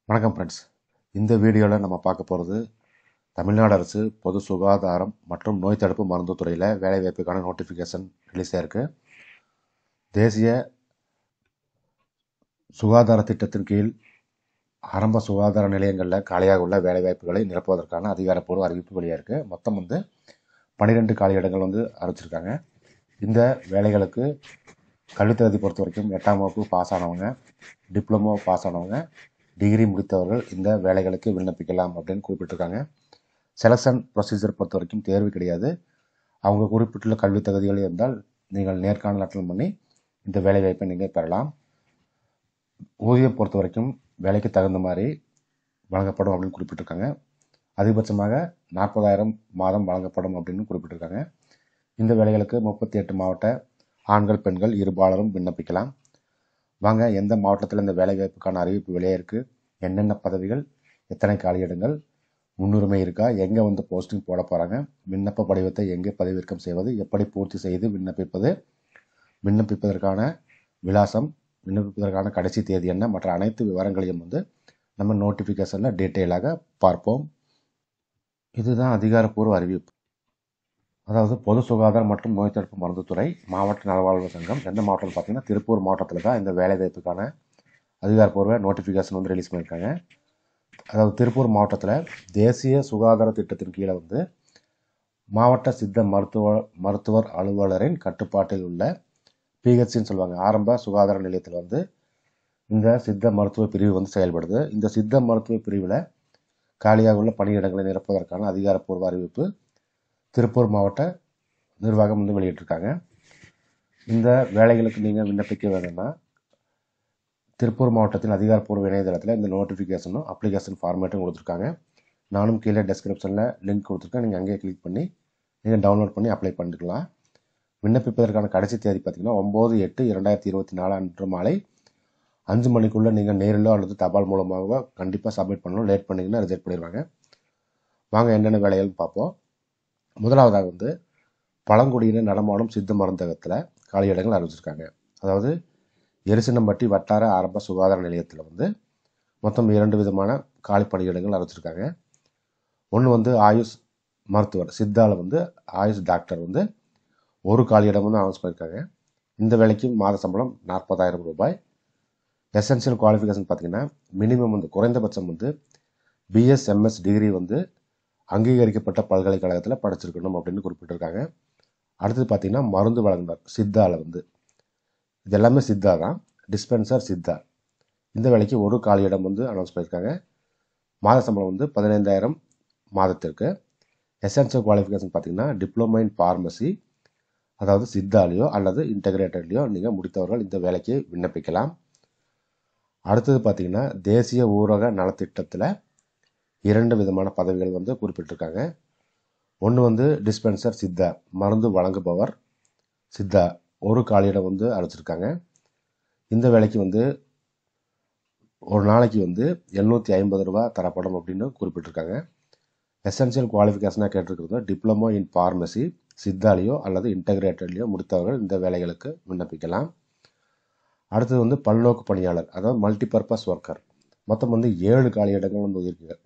வணக்கம் ஃப்ரெண்ட்ஸ். இந்த வீடியோவில் நம்ம பார்க்க போகிறது தமிழ்நாடு அரசு பொது சுகாதாரம் மற்றும் நோய் தடுப்பு மருந்து துறையில் வேலைவாய்ப்புக்கான நோட்டிஃபிகேஷன் ரிலீஸ் ஆயிருக்கு. தேசிய சுகாதார திட்டத்தின் கீழ் ஆரம்ப சுகாதார நிலையங்களில் காலியாக உள்ள வேலைவாய்ப்புகளை நிரப்புவதற்கான அதிகாரப்பூர்வ அறிவிப்பு வெளியாக இருக்குது. மொத்தம் 12 காலியிடங்கள் அறிவிச்சிருக்காங்க. இந்த வேலைகளுக்கு கல்வித்தகுதி பொறுத்த வரைக்கும் 8ஆம் வகுப்பு பாஸ் ஆனவங்க, டிப்ளமோ பாஸ் ஆனவங்க, டிகிரி முடித்தவர்கள் இந்த வேலைகளுக்கு விண்ணப்பிக்கலாம் அப்படின்னு குறிப்பிட்டிருக்காங்க. செலெக்ஷன் ப்ரொசீஜர் பொறுத்த வரைக்கும் தேர்வு கிடையாது. அவங்க குறிப்பிட்டுள்ள கல்வி தகுதிகள் இருந்தால் நீங்கள் நேர்காணல் அட்டெண்ட் பண்ணி இந்த வேலைவாய்ப்பை நீங்கள் பெறலாம். ஊதியம் பொறுத்த வரைக்கும் வேலைக்கு தகுந்த மாதிரி வழங்கப்படும் அப்படின்னு குறிப்பிட்டிருக்காங்க. அதிகபட்சமாக 40,000 மாதம் வழங்கப்படும் அப்படின்னு குறிப்பிட்டிருக்காங்க. இந்த வேலைகளுக்கு 38 மாவட்ட ஆண்கள் பெண்கள் இருபாலரும் விண்ணப்பிக்கலாம். வாங்க, எந்த மாவட்டத்தில் இந்த வேலைவாய்ப்புக்கான அறிவிப்பு வெளியே இருக்குது, என்னென்ன பதவிகள், எத்தனை காலியிடங்கள், முன்னுரிமை இருக்கா, எங்கே போஸ்டிங் போட போகிறாங்க, விண்ணப்ப படிவத்தை எங்கே பதிவிறக்கம் செய்வது, எப்படி பூர்த்தி செய்து விண்ணப்பிப்பது, விண்ணப்பிப்பதற்கான விலாசம், விண்ணப்பிப்பதற்கான கடைசி தேதி என்ன மற்ற அனைத்து விவரங்களையும் நம்ம நோட்டிஃபிகேஷனில் டீட்டெயிலாக பார்ப்போம். இதுதான் அதிகாரப்பூர்வ அறிவிப்பு. அதாவது பொது சுகாதாரம் மற்றும் நோய் தடுப்பு மருந்துத்துறை மாவட்ட நலவாழ்வு சங்கம் எந்த மாவட்டம்னு பார்த்தீங்கன்னா திருப்பூர் மாவட்டத்தில் தான் இந்த வேலைவாய்ப்புக்கான அதிகாரப்பூர்வ நோட்டிஃபிகேஷன் ரிலீஸ் பண்ணியிருக்காங்க. அதாவது திருப்பூர் மாவட்டத்தில் தேசிய சுகாதார திட்டத்தின் கீழே மாவட்ட சித்த மருத்துவர் அலுவலரின் கட்டுப்பாட்டில் உள்ள பிஹெச்சின்னு சொல்லுவாங்க, ஆரம்ப சுகாதார நிலையத்தில் இந்த சித்த மருத்துவ பிரிவு செயல்படுது. இந்த சித்த மருத்துவ பிரிவில் காலியாக உள்ள பணியிடங்களை நிரப்புவதற்கான அதிகாரப்பூர்வ அறிவிப்பு திருப்பூர் மாவட்ட நிர்வாகம் வெளியிட்டிருக்காங்க. இந்த வேலைகளுக்கு நீங்கள் விண்ணப்பிக்க வேணும்னா திருப்பூர் மாவட்டத்தின் அதிகாரப்பூர்வ இணையதளத்தில் இந்த நோட்டிஃபிகேஷனும் அப்ளிகேஷன் ஃபார்மேட்டும் கொடுத்துருக்காங்க. நானும் கீழே டெஸ்கிரிப்ஷனில் லிங்க் கொடுத்துருக்கேன். நீங்கள் அங்கேயே கிளிக் பண்ணி நீங்கள் டவுன்லோட் பண்ணி அப்ளை பண்ணிக்கலாம். விண்ணப்பிப்பதற்கான கடைசி தேதி பார்த்தீங்கன்னா 9/8/2024 அன்று மாலை 5 மணிக்குள்ளே நீங்கள் நேரிலோ அல்லது தபால் மூலமாக கண்டிப்பாக சப்மிட் பண்ணணும். லேட் பண்ணிங்கன்னா ரிஜெக்ட் பண்ணிடுவாங்க. வாங்க, என்னென்ன வேலைகள்னு பார்ப்போம். முதலாவதாக பழங்குடியினர் நடமாடும் சித்த மருந்தகத்தில் காலியிடங்கள் அறிவிச்சிருக்காங்க. அதாவது எரிசினம்பட்டி வட்டார ஆரம்ப சுகாதார நிலையத்தில் மொத்தம் 2 விதமான காலி பணியிடங்கள் அறிவிச்சிருக்காங்க. ஒன்று ஆயுஷ் மருத்துவர் சித்தாவில் ஆயுஷ் டாக்டர் ஒரு காலியிடம் அனௌன்ஸ் பண்ணியிருக்காங்க. இந்த வேலைக்கு மாத சம்பளம் 40,000 ரூபாய். எசென்சியல் குவாலிஃபிகேஷன் பார்த்தீங்கன்னா மினிமம் குறைந்தபட்சம் BS/MS டிகிரி அங்கீகரிக்கப்பட்ட பல்கலைக்கழகத்தில் படிச்சிருக்கணும் அப்படின்னு குறிப்பிட்டிருக்காங்க. அடுத்தது பார்த்தீங்கன்னா மருந்து வழங்குனர் சித்தாவில் இது எல்லாமே சித்தா தான், டிஸ்பென்சர் சித்தா. இந்த வேலைக்கு ஒரு காலியிடம் அனௌன்ஸ் பண்ணியிருக்காங்க. மாத சம்பளம் 15,000 மாதத்திற்கு. எசென்சியல் குவாலிஃபிகேஷன் பார்த்தீங்கன்னா டிப்ளமோ இன் ஃபார்மசி, அதாவது சித்தாலேயோ அல்லது இன்டகிரேட்டட்லேயோ நீங்கள் முடித்தவர்கள் இந்த வேலைக்கு விண்ணப்பிக்கலாம். அடுத்தது பார்த்தீங்கன்னா தேசிய ஊரக நலத்திட்டத்தில் 2 விதமான பதவிகள் குறிப்பிட்டிருக்காங்க. ஒன்று டிஸ்பென்சர் சித்தா, மருந்து வழங்குபவர் சித்தா, ஒரு காலியிடம் அழைச்சிருக்காங்க. இந்த வேலைக்கு ஒரு நாளைக்கு 750 ரூபா தரப்படும் அப்படின்னு குறிப்பிட்டிருக்காங்க. எசென்சியல் குவாலிஃபிகேஷனாக கேட்டிருக்கிறது டிப்ளமோ இன் ஃபார்மசி, சித்தாலேயோ அல்லது இன்டகிரேட்டட்லேயோ முடித்தவர்கள் இந்த வேலைகளுக்கு விண்ணப்பிக்கலாம். அடுத்தது பல்நோக்கு பணியாளர், அதாவது மல்டிபர்பஸ் ஒர்க்கர். மொத்தம் 7 காலியிடங்கள்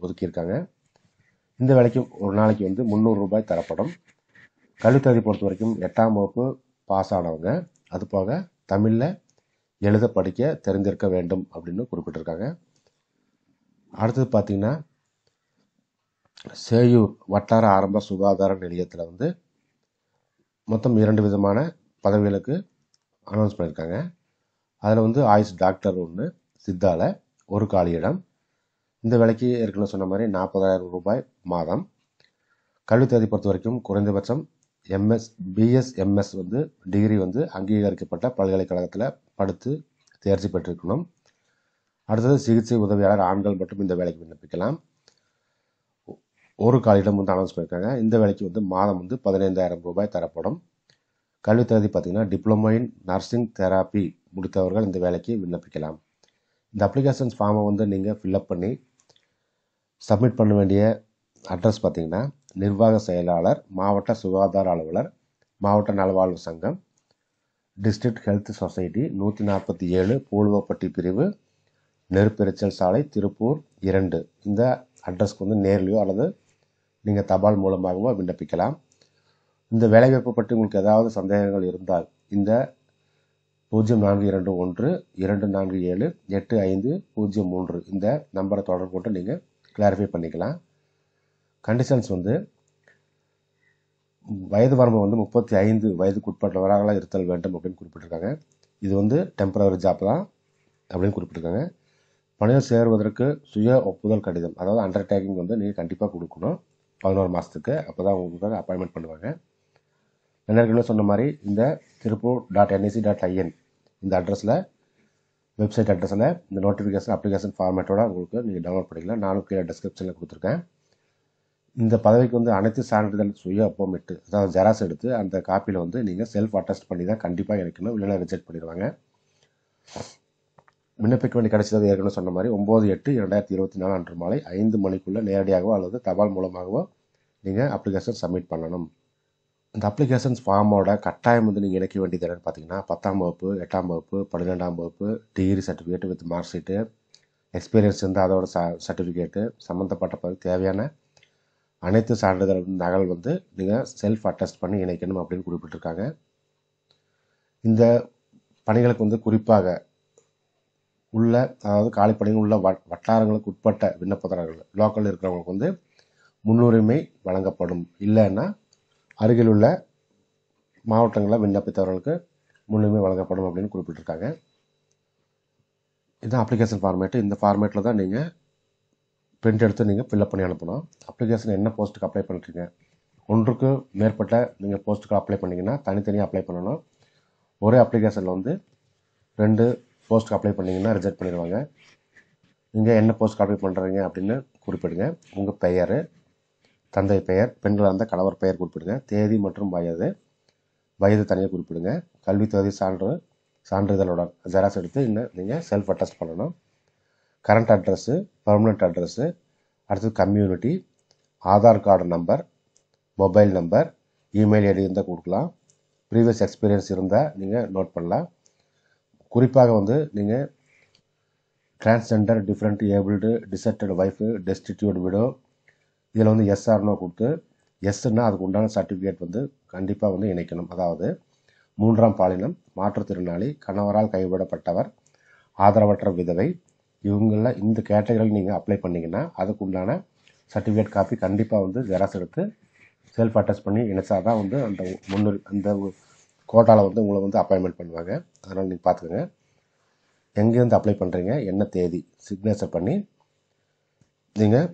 ஒதுக்கியிருக்காங்க. இந்த வேலைக்கு ஒரு நாளைக்கு 300 ரூபாய் தரப்படும். கல்வித்தகுதி பொறுத்த வரைக்கும் 8ஆம் வகுப்பு பாஸ் ஆனவங்க, அது போக தமிழில் எழுத படிக்க தெரிந்திருக்க வேண்டும் அப்படின்னு குறிப்பிட்டிருக்காங்க. அடுத்தது பார்த்தீங்கன்னா சேயூர் வட்டார ஆரம்ப சுகாதார நிலையத்தில் மொத்தம் 2 விதமான பதவிகளுக்கு அனௌன்ஸ் பண்ணியிருக்காங்க. அதில் ஆயுஷ் டாக்டர் ஒன்று சித்தாவில் ஒரு காலியிடம். இந்த வேலைக்கு ஏற்கனவே சொன்ன மாதிரி 40,000 ரூபாய் மாதம். கல்வித்தகுதி பொறுத்த வரைக்கும் குறைந்தபட்சம் BS/MS டிகிரி அங்கீகரிக்கப்பட்ட பல்கலைக்கழகத்தில் படித்து தேர்ச்சி பெற்றிருக்கணும். அடுத்தது சிகிச்சை உதவியாளர் ஆண்கள் மட்டும் இந்த வேலைக்கு விண்ணப்பிக்கலாம். ஒரு காலியிடம் அனௌன்ஸ் பண்ணியிருக்காங்க. இந்த வேலைக்கு மாதம் 15,000 ரூபாய் தரப்படும். கல்வித்தகுதி பார்த்தீங்கன்னா டிப்ளமோ இன் நர்சிங் தெராப்பி முடித்தவர்கள் இந்த வேலைக்கு விண்ணப்பிக்கலாம். இந்த அப்ளிகேஷன்ஸ் ஃபார்மை நீங்கள் ஃபில்அப் பண்ணி சப்மிட் பண்ண வேண்டிய அட்ரஸ் பார்த்தீங்கன்னா நிர்வாக செயலாளர், மாவட்ட சுகாதார அலுவலர், மாவட்ட நலவாழ்வு சங்கம், டிஸ்ட்ரிக்ட் ஹெல்த் சொசைட்டி, 147 பூலுவப்பட்டி பிரிவு, நெருப்பெரிச்சல் சாலை, திருப்பூர் 2 இந்த அட்ரஸ்க்கு வந்து நேர்லையோ அல்லது நீங்கள் தபால் மூலமாகவோ விண்ணப்பிக்கலாம். இந்த வேலைவாய்ப்பு பற்றி உங்களுக்கு ஏதாவது சந்தேகங்கள் இருந்தால் இந்த 0421-247-8503 இந்த நம்பரை தொடர்பு கொண்டு நீங்கள் கிளாரிஃபை பண்ணிக்கலாம். கண்டிஷன்ஸ் வந்து வயது வரம்பு வந்து 35 வயதுக்குட்பட்டவராக இருத்தல் வேண்டும் அப்படின்னு குறிப்பிட்டிருக்காங்க. இது வந்து டெம்பரவரி ஜாப் தான் அப்படின்னு குறிப்பிட்டிருக்காங்க. பணியில் சேருவதற்கு சுய ஒப்புதல் கடிதம், அதாவது அண்டர்டேக்கிங் வந்து நீங்கள் கண்டிப்பாக கொடுக்கணும் 11 மாதத்துக்கு. அப்போ தான் உங்களுக்கு அப்பாயின்மெண்ட் பண்ணுவாங்க. ஏற்கனவே சொன்ன மாதிரி இந்த திருப்பூர்.nic.in இந்த அட்ரஸில், வெப்சைட் அட்ரஸில் இந்த நோட்டிஃபிகேஷன் அப்ளிகேஷன் ஃபார்மேட்டோட உங்களுக்கு நீங்கள் டவுன்லோட் பண்ணிக்கலாம். நானும் கீழே டிஸ்கிரிப்ஷனில் கொடுத்துருக்கேன். இந்த பதவிக்கு வந்து அனைத்து சான்றிதழ் சுய ஒப்பமிட்டு, அதாவது ஜெராக்ஸ் எடுத்து அந்த காப்பியில் வந்து நீங்கள் செல்ஃப் அட்டஸ்ட் பண்ணி தான் கண்டிப்பாக இணைக்கணும், இல்லைன்னா ரிஜெக்ட் பண்ணிடுவாங்க. விண்ணப்பிக்க வேண்டிய கடைசியாக ஏற்கனவே சொன்ன மாதிரி 9/8/2024 அன்று மாலை 5 மணிக்குள்ளே நேரடியாகவோ அல்லது தபால் மூலமாகவோ நீங்கள் அப்ளிகேஷன் சப்மிட் பண்ணணும். இந்த அப்ளிகேஷன்ஸ் ஃபார்மோட கட்டாயம் வந்து நீங்கள் இணைக்க வேண்டியது என்னென்னு பார்த்தீங்கன்னா 10ஆம் வகுப்பு, 8ஆம் வகுப்பு, 12ஆம் வகுப்பு, degree certificate with mark sheet, experience இருந்தால் அதோட சர்டிஃபிகேட்டு, சம்மந்தப்பட்ட பதவிக்கு தேவையான அனைத்து சான்றிதழ் நகல் வந்து நீங்கள் செல்ஃப் அட்டஸ்ட் பண்ணி இணைக்கணும் அப்படின்னு குறிப்பிட்டிருக்காங்க. இந்த பணிகளுக்கு வந்து குறிப்பாக உள்ள, அதாவது காலி பணிகள் உள்ள வட்டாரங்களுக்கு உட்பட்ட விண்ணப்பதாரர்கள் லோக்கல் இருக்கிறவங்களுக்கு வந்து முன்னுரிமை வழங்கப்படும். இல்லைன்னா அருகில் உள்ள மாவட்டங்களில் விண்ணப்பித்தவர்களுக்கு முன்னுரிமை வழங்கப்படும் அப்படின்னு குறிப்பிட்டிருக்காங்க. இதுதான் அப்ளிகேஷன் ஃபார்மேட்டு. இந்த ஃபார்மேட்டில் தான் நீங்கள் பிரிண்ட் எடுத்து நீங்கள் ஃபில்அப் பண்ணி அனுப்பணும். அப்ளிகேஷன் என்ன போஸ்ட்டுக்கு அப்ளை பண்ணுறீங்க, ஒன்றுக்கு மேற்பட்ட நீங்கள் போஸ்ட்டுக்கு அப்ளை பண்ணிங்கன்னா தனித்தனியாக அப்ளை பண்ணணும். ஒரே அப்ளிகேஷனில் வந்து 2 போஸ்ட்டுக்கு அப்ளை பண்ணிங்கன்னா ரிஜெக்ட் பண்ணிடுவாங்க. நீங்கள் என்ன போஸ்ட்டுக்கு அப்ளை பண்ணுறீங்க அப்படின்னு குறிப்பிடுங்க. உங்கள் பெயர், தந்தை பெயர், பெண்களாக இருந்தால் கணவர் பெயர் குறிப்பிடுங்க. தேதி மற்றும் வயது தனியாக குறிப்பிடுங்க. கல்வி தகுதி சான்றிதழுடன் ஜெராக்ஸ் எடுத்து இன்னும் நீங்கள் செல்ஃப் அட்டஸ்ட் பண்ணணும். கரண்ட் அட்ரஸ்ஸு, பர்மனெண்ட் அட்ரஸ்ஸு, அடுத்தது community, Aadhaar card number, mobile number, email ID இருந்தால் கொடுக்கலாம். ப்ரீவியஸ் எக்ஸ்பீரியன்ஸ் இருந்தால் நீங்கள் நோட் பண்ணலாம். குறிப்பாக வந்து நீங்கள் transgender, different abled, deserted wife, destitute widow இதில் வந்து எஸ்ஆர்னோ கொடுத்து, எஸ்ன்னா அதுக்கு உண்டான சர்டிஃபிகேட் வந்து கண்டிப்பாக வந்து இணைக்கணும். அதாவது 3ஆம் பாலினம், மாற்றுத்திறனாளி, கணவரால் கைவிடப்பட்டவர், ஆதரவற்ற விதவை, இவங்களில் இந்த கேட்டகரியில் நீங்கள் அப்ளை பண்ணிங்கன்னா அதுக்கு உண்டான சர்டிஃபிகேட் காப்பி கண்டிப்பாக வந்து ஜெராக்ஸ் எடுத்து செல்ஃப் அட்டஸ்ட் பண்ணி இணைச்சா தான் வந்து அந்த கோட்டாவில் வந்து உங்களை வந்து அப்பாயின்மெண்ட் பண்ணுவாங்க. அதனால் நீங்கள் பார்த்துக்கோங்க. எங்கேருந்து அப்ளை பண்ணுறீங்க, என்ன தேதி, சிக்னேச்சர் பண்ணி நீங்கள்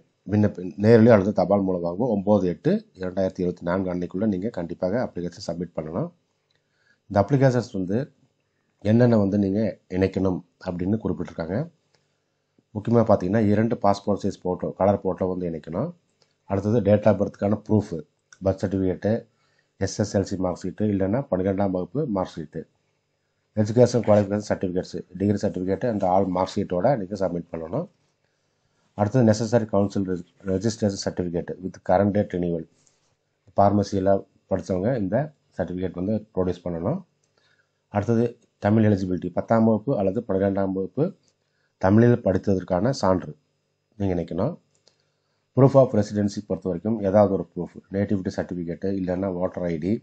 நேரில் அல்லது தபால் மூலமாகவோ 9/8/2024 அன்னைக்குள்ளே நீங்கள் கண்டிப்பாக அப்ளிகேஷன் சப்மிட் பண்ணணும். இந்த அப்ளிகேஷன்ஸ் வந்து என்னென்ன வந்து நீங்கள் இணைக்கணும் அப்படின்னு குறிப்பிட்டிருக்காங்க. முக்கியமாக பார்த்தீங்கன்னா 2 passport size photo, colour photo வந்து இணைக்கணும். அடுத்தது டேட் ஆஃப் பர்த்துக்கான proof, birth certificate, SSLC mark sheet, இல்லைன்னா 12ஆம் வகுப்பு mark sheet, education qualification certificates, degree certificate and all mark ஷீட்டோட நீங்கள் சப்மிட் பண்ணணும். அடுத்தது necessary council registration certificate with current date renewal, ஃபார்மசியில் படித்தவங்க இந்த சர்டிஃபிகேட் வந்து ப்ரொடியூஸ் பண்ணணும். அடுத்தது தமிழ் எலிஜிபிலிட்டி, 10ஆம் வகுப்பு அல்லது 12ஆம் வகுப்பு தமிழில் படித்ததற்கான சான்று நீங்கள் இணைக்கணும். ப்ரூஃப் ஆஃப் ரெசிடென்சி பொறுத்த வரைக்கும் ஏதாவது ஒரு ப்ரூஃப், நேட்டிவிட்டி சர்டிஃபிகேட்டு, இல்லைன்னா ஓட்டர் ஐடி,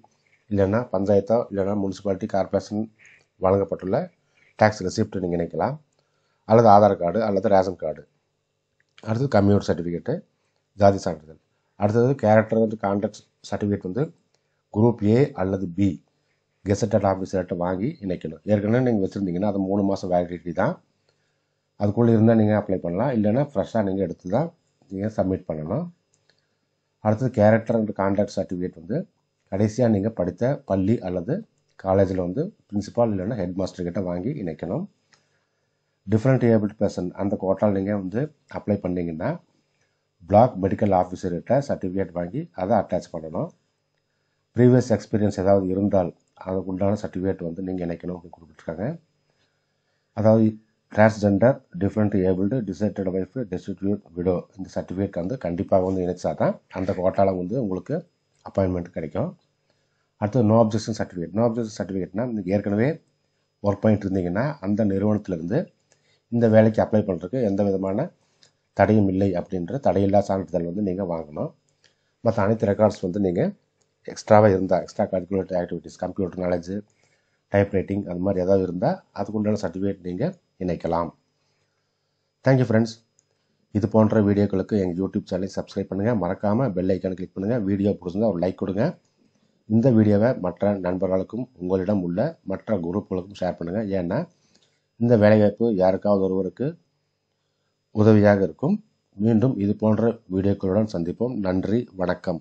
இல்லைன்னா பஞ்சாயத்தோ இல்லைன்னா முனிசிபாலிட்டி கார்பரேஷன் வழங்கப்பட்டுள்ள டேக்ஸ் ரெசிப்ட் நீங்கள் இணைக்கலாம். அல்லது ஆதார் கார்டு அல்லது ரேஷன் கார்டு. அடுத்தது கம்யூனிட்டி சர்டிஃபிகேட்டு, ஜாதி சான்றிதழ். அடுத்தது கேரக்டர் வந்து கான்டாக்ட் சர்டிஃபிகேட் வந்து குரூப் ஏ அல்லது பி கெசட்டட் ஆஃபீஸர்கிட்ட வாங்கி இணைக்கணும். ஏற்கனவே நீங்கள் வச்சுருந்தீங்கன்னா அது 3 மாதம் வேலிடிட்டி தான். அதுக்குள்ளே இருந்தால் நீங்கள் அப்ளை பண்ணலாம், இல்லைன்னா ஃப்ரெஷ்ஷாக நீங்கள் எடுத்து தான் நீங்கள் சப்மிட் பண்ணணும். அடுத்தது கேரக்டர் அண்ட் கான்டாக்ட் சர்டிஃபிகேட் வந்து கடைசியாக நீங்கள் படித்த பள்ளி அல்லது காலேஜில் வந்து பிரின்சிபால் இல்லைன்னா ஹெட் மாஸ்டர்கிட்ட வாங்கி இணைக்கணும். டிஃப்ரெண்ட் ஏபிள்டு பர்சன் அந்த கோட்டால் நீங்கள் வந்து அப்ளை பண்ணிங்கன்னா பிளாக் மெடிக்கல் ஆஃபீஸர்கிட்ட சர்டிஃபிகேட் வாங்கி அதை அட்டாச் பண்ணணும். ப்ரீவியஸ் எக்ஸ்பீரியன்ஸ் ஏதாவது இருந்தால் அதுக்கு உண்டான சர்டிஃபிகேட் வந்து நீங்கள் இணைக்கணும் அப்படின்னு குறிப்பிட்டிருக்காங்க. அதாவது transgender, different abled, disabled wife, destitute widow இந்த சர்டிஃபிகேட் வந்து கண்டிப்பாக வந்து இணைச்சா தான் அந்த கோட்டாவில் வந்து உங்களுக்கு அப்பாயின்மெண்ட் கிடைக்கும். அடுத்து no objection certificate. No objection சர்டிஃபிகேட்னால் நீங்கள் ஏற்கனவே ஒர்க் பண்ணிட்டு இருந்தீங்கன்னா அந்த நிறுவனத்திலேருந்து இந்த வேலைக்கு அப்ளை பண்ணுறதுக்கு எந்த விதமான தடையும் இல்லை அப்படின்ற தடையில்லா சான்றிதழ் வந்து நீங்கள் வாங்கணும். மற்ற அனைத்து ரெக்கார்ட்ஸ் வந்து நீங்கள் எக்ஸ்ட்ராவாக இருந்தால் extra curricular activities, computer knowledge, type writing அது மாதிரி ஏதாவது இருந்தால் அதுக்குண்டான சர்டிஃபிகேட் நீங்கள் இணைக்கலாம். Thank you friends. இது போன்ற வீடியோக்களுக்கு எங்கள் யூடியூப் சேனலை சப்ஸ்கிரைப் பண்ணுங்கள். மறக்காமல் பெல் ஐக்கானை கிளிக் பண்ணுங்கள். வீடியோ பிடிச்சிருந்தா ஒரு லைக் கொடுங்க. இந்த வீடியோவை மற்ற நண்பர்களுக்கும் உங்களிடம் உள்ள மற்ற குரூப்புகளுக்கும் ஷேர் பண்ணுங்கள். ஏன்னா இந்த வேலைவாய்ப்பு யாருக்காவது ஒருவருக்கு உதவியாக இருக்கும். மீண்டும் இது போன்ற வீடியோக்களுடன் சந்திப்போம். நன்றி, வணக்கம்.